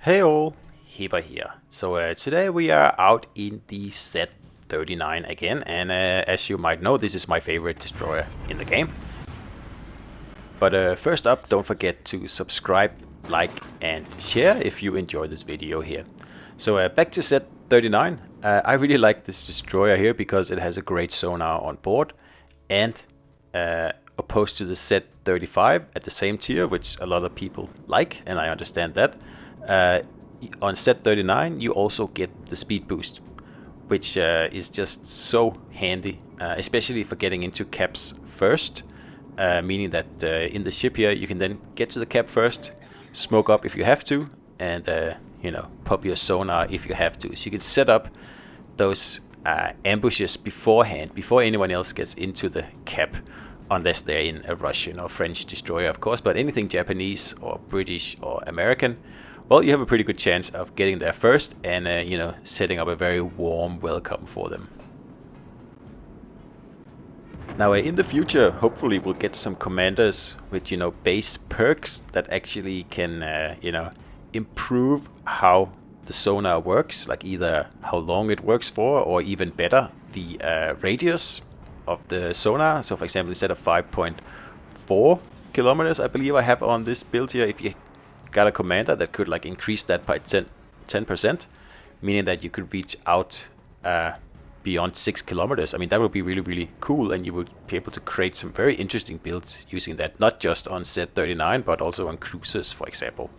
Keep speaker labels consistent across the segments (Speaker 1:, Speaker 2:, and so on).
Speaker 1: Hey all, Hipper here. So today we are out in the Z-39 again, and as you might know, this is my favorite destroyer in the game. But first up, don't forget to subscribe, like and share if you enjoy this video here. So back to Z-39, I really like this destroyer here because it has a great sonar on board, and opposed to the Z-35 at the same tier, which a lot of people like, and I understand that. On Z-39 you also get the speed boost, which is just so handy, especially for getting into caps first, meaning that in the ship here you can then get to the cap first, smoke up if you have to, and pop your sonar if you have to. So you can set up those ambushes beforehand, before anyone else gets into the cap, unless they're in a Russian or French destroyer, of course. But anything Japanese or British or American, well, you have a pretty good chance of getting there first and, setting up a very warm welcome for them. Now, in the future, hopefully we'll get some commanders with, base perks that actually can, improve how the sonar works, like either how long it works for, or even better, the radius of the sonar. So, for example, instead of 5.4 kilometers, I believe I have on this build here, if you got a commander that could like increase that by 10%, meaning that you could reach out beyond 6 kilometers. I mean, that would be really, really cool, and you would be able to create some very interesting builds using that, not just on Z-39, but also on cruisers, for example.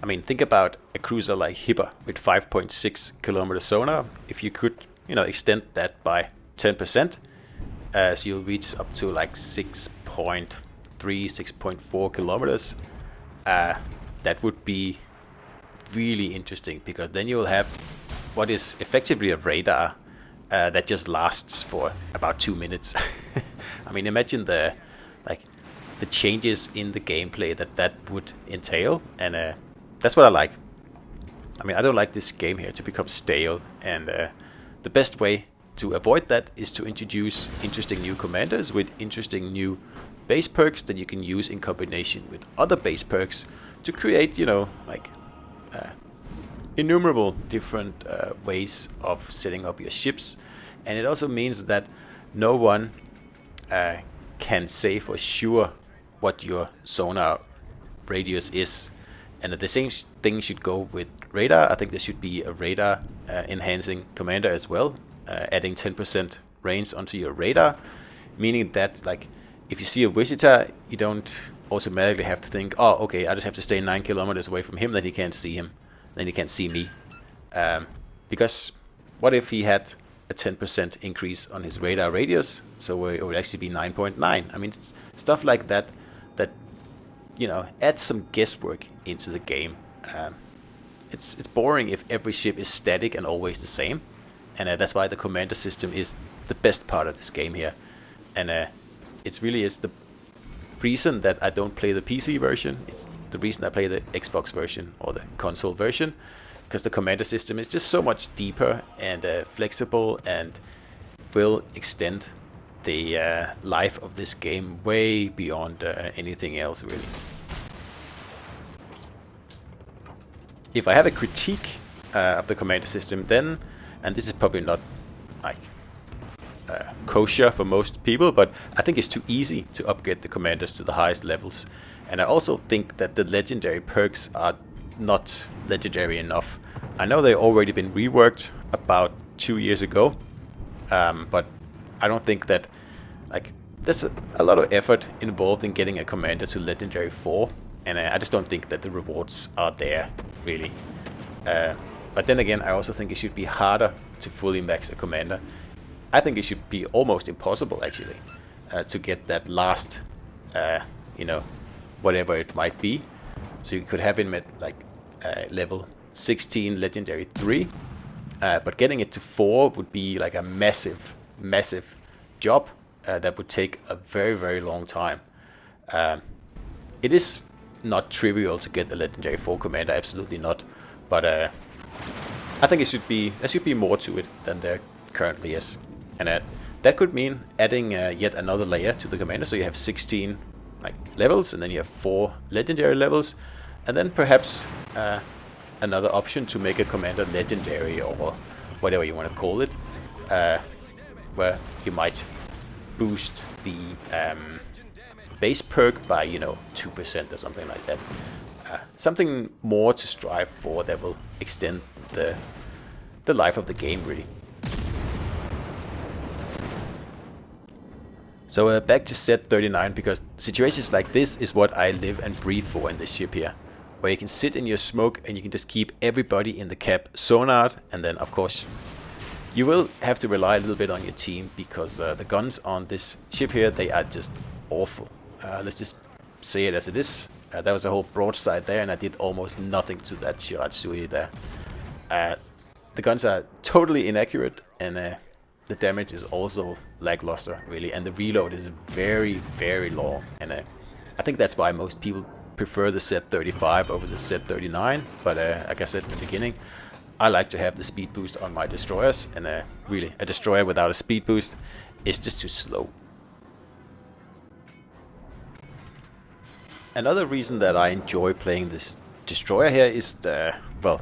Speaker 1: I mean, think about a cruiser like Hipper with 5.6 kilometer sonar. If you could, extend that by 10%, so you'll reach up to like 6.4 kilometers. That would be really interesting, because then you'll have what is effectively a radar that just lasts for about 2 minutes. I mean, imagine the changes in the gameplay that would entail, and that's what I like. I mean, I don't like this game here to become stale, and the best way to avoid that is to introduce interesting new commanders with interesting new base perks that you can use in combination with other base perks to create, innumerable different ways of setting up your ships. And it also means that no one can say for sure what your sonar radius is. And the same thing should go with radar. I think there should be a radar enhancing commander as well, adding 10% range onto your radar, meaning that if you see a visitor, you don't automatically have to think, oh, okay, I just have to stay 9 kilometers away from him, then he can't see him, then he can't see me. Because what if he had a 10% increase on his radar radius? So it would actually be 9.9. I mean, stuff like that, adds some guesswork into the game. It's boring if every ship is static and always the same. And that's why the commander system is the best part of this game here. And it really is the reason that I don't play the PC version. It's the reason I play the Xbox version or the console version, because the commander system is just so much deeper and flexible, and will extend the life of this game way beyond anything else, really. If I have a critique of the commander system, then, and this is probably not kosher for most people, but I think it's too easy to upgrade the commanders to the highest levels. And I also think that the legendary perks are not legendary enough. I know they've already been reworked about 2 years ago, but I don't think that there's a lot of effort involved in getting a commander to legendary 4, and I just don't think that the rewards are there, really. But then again, I also think it should be harder to fully max a commander. I think it should be almost impossible, actually, to get that last, whatever it might be. So you could have him at level 16 legendary 3, but getting it to 4 would be like a massive, massive job that would take a very, very long time. It is not trivial to get the legendary 4 commander, absolutely not, but I think there should be more to it than there currently is. And that could mean adding yet another layer to the commander, so you have 16 like levels, and then you have 4 legendary levels, and then perhaps another option to make a commander legendary, or whatever you want to call it, where you might boost the base perk by 2% or something like that. Something more to strive for that will extend the life of the game, really. So back to Z-39, because situations like this is what I live and breathe for in this ship here, where you can sit in your smoke and you can just keep everybody in the cap sonared, and then of course you will have to rely a little bit on your team, because the guns on this ship here, they are just awful. Let's just say it as it is. There was a whole broadside there, and I did almost nothing to that Shiratsui there. The guns are totally inaccurate, and the damage is also lackluster, really, and the reload is very, very long. And I think that's why most people prefer the Z-35 over the Z-39. But like I said in the beginning, I like to have the speed boost on my destroyers, and really, a destroyer without a speed boost is just too slow. Another reason that I enjoy playing this destroyer here is well,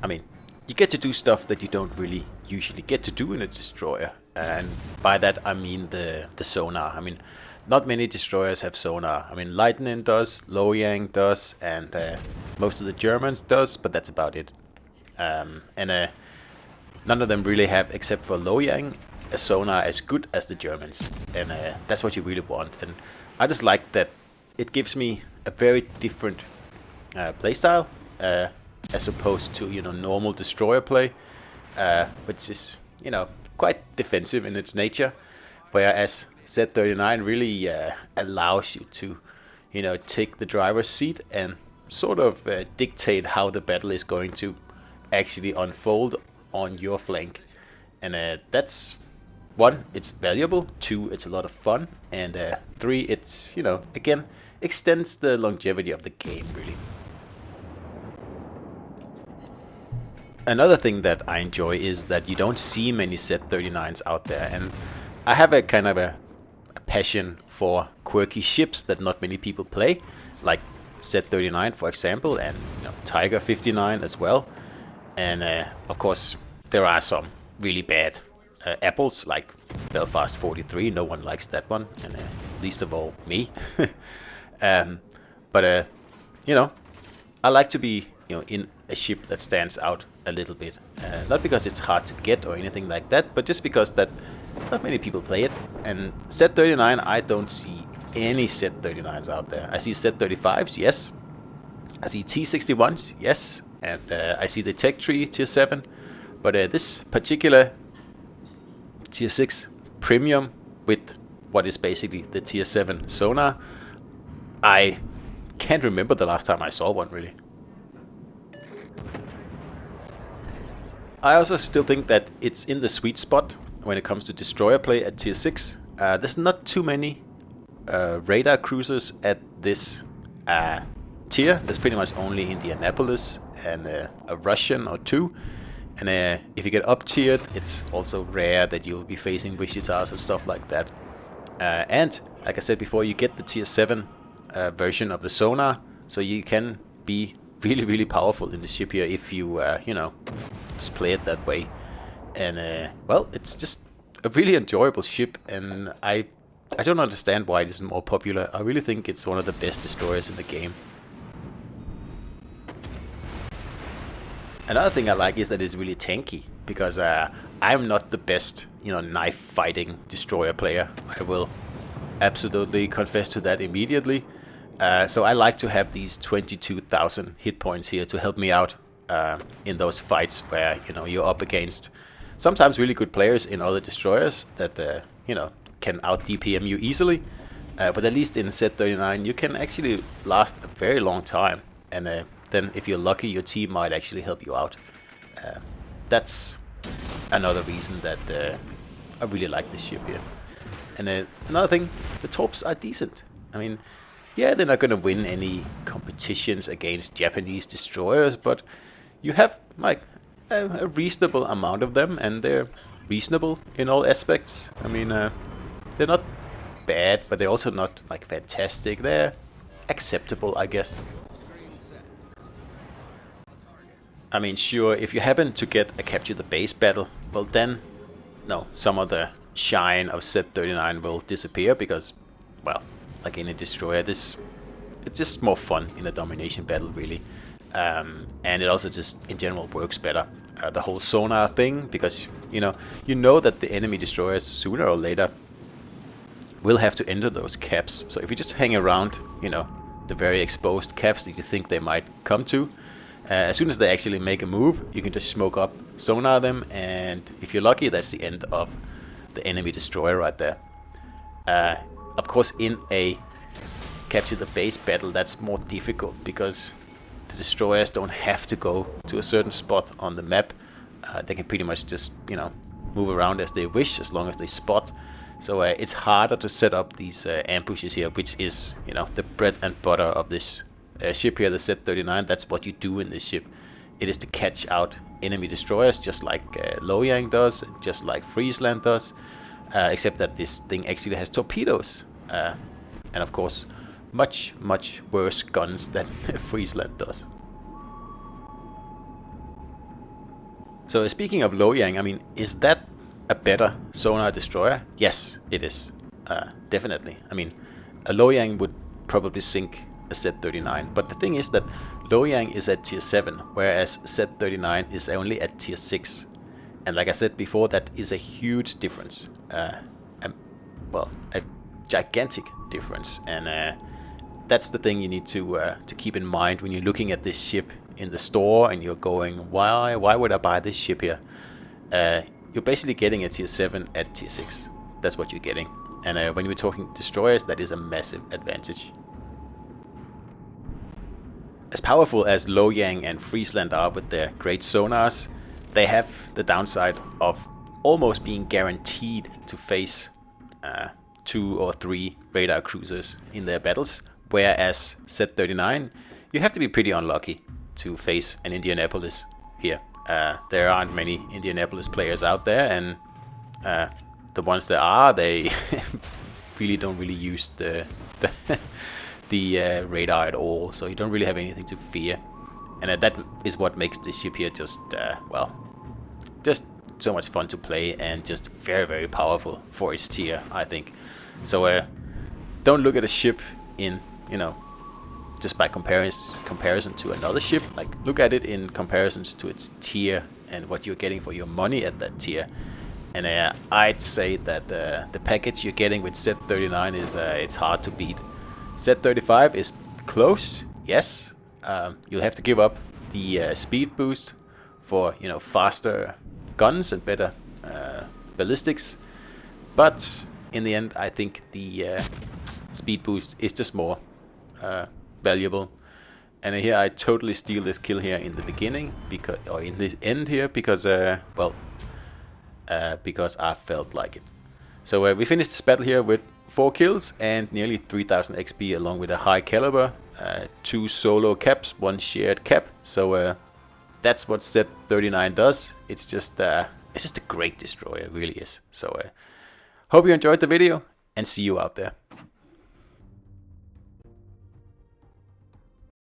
Speaker 1: I mean, you get to do stuff that you don't really usually get to do in a destroyer, and by that I mean the sonar. I mean, not many destroyers have sonar. I mean, Lightning does, Loyang does, and most of the Germans does, but that's about it. And none of them really have, except for Loyang, a sonar as good as the Germans, and that's what you really want. And I just like that it gives me a very different playstyle, as opposed to normal destroyer play, which is quite defensive in its nature, whereas Z-39 really allows you to take the driver's seat and sort of dictate how the battle is going to actually unfold on your flank. And that's 1, it's valuable, 2, it's a lot of fun, and 3, it's again, extends the longevity of the game, really. Another thing that I enjoy is that you don't see many Z-39s out there, and I have a kind of a passion for quirky ships that not many people play, like Z-39 for example, and Tiger 59 as well. And of course there are some really bad apples, like Belfast 43. No one likes that one, and least of all me. But I like to be in a ship that stands out a little bit, not because it's hard to get or anything like that, but just because that not many people play it. And Z-39, I don't see any Z-39s out there. I see Z-35s, yes. I see T-61s, yes. And I see the Tech Tree Tier 7. But this particular Tier 6 Premium with what is basically the Tier 7 sonar, I can't remember the last time I saw one, really. I also still think that it's in the sweet spot when it comes to destroyer play at Tier 6. There's not too many radar cruisers at this tier. There's pretty much only Indianapolis and a Russian or 2. And if you get up tiered, it's also rare that you'll be facing Wichitas and stuff like that. And like I said before, you get the Tier 7 version of the sonar, so you can be really, really powerful in the ship here if you, just play it that way. And well, it's just a really enjoyable ship, and I don't understand why it isn't more popular. I really think it's one of the best destroyers in the game. Another thing I like is that it's really tanky, because I'm not the best, knife fighting destroyer player. I will absolutely confess to that immediately. So I like to have these 22,000 hit points here to help me out in those fights where you're up against sometimes really good players in other destroyers that can out DPM you easily. But at least in Z-39 you can actually last a very long time, and then if you're lucky, your team might actually help you out. That's another reason that I really like this ship here. And another thing, the torps are decent. I mean, yeah, they're not going to win any competitions against Japanese destroyers, but you have like a reasonable amount of them, and they're reasonable in all aspects. I mean, they're not bad, but they're also not like fantastic. They're acceptable, I guess. I mean, sure, if you happen to get a capture the base battle, well then, no, some of the shine of Z-39 will disappear because, well, like in a destroyer, it's just more fun in a domination battle, really. And it also just, in general, works better. The whole sonar thing, because, you know that the enemy destroyers, sooner or later, will have to enter those caps. So if you just hang around, the very exposed caps that you think they might come to, as soon as they actually make a move, you can just smoke up, sonar them, and if you're lucky, that's the end of the enemy destroyer right there. Of course, in a capture the base battle, that's more difficult because the destroyers don't have to go to a certain spot on the map. They can pretty much just, move around as they wish, as long as they spot. So it's harder to set up these ambushes here, which is, the bread and butter of this ship here, the Z-39. That's what you do in this ship. It is to catch out enemy destroyers, just like Loyang does, just like Friesland does, except that this thing actually has torpedoes, and of course much worse guns than Friesland does. So speaking of Loyang, I mean, is that a better sonar destroyer? Yes, it is, definitely. I mean, a Loyang would probably sink a Z-39, but the thing is that Loyang is at tier 7, whereas Z-39 is only at tier 6. And like I said before, that is a huge difference. Well, a gigantic difference. And that's the thing you need to keep in mind when you're looking at this ship in the store and you're going, why would I buy this ship here? You're basically getting a tier 7 at tier 6. That's what you're getting. And when we're talking destroyers, that is a massive advantage. As powerful as Loyang and Friesland are with their great sonars, they have the downside of almost being guaranteed to face 2 or 3 radar cruisers in their battles, whereas Z-39, you have to be pretty unlucky to face an Indianapolis here. There aren't many Indianapolis players out there, and the ones there are, they really don't use the radar at all, so you don't really have anything to fear. And that is what makes this ship here just, well, just so much fun to play and just very powerful for its tier, I think. So don't look at a ship in, just by comparison to another ship. Like, look at it in comparisons to its tier and what you're getting for your money at that tier. And I'd say that the package you're getting with Z-39 is it's hard to beat. Z-35 is close, yes. You'll have to give up the speed boost for, faster guns and better ballistics. But in the end, I think the speed boost is just more valuable. And here I totally steal this kill here in the beginning, or in the end here, because because I felt like it. So we finished this battle here with 4 kills and nearly 3000 XP, along with a high caliber, 2 solo caps, 1 shared cap. So that's what Z-39 does. It's just a great destroyer, it really is. So hope you enjoyed the video, and see you out there.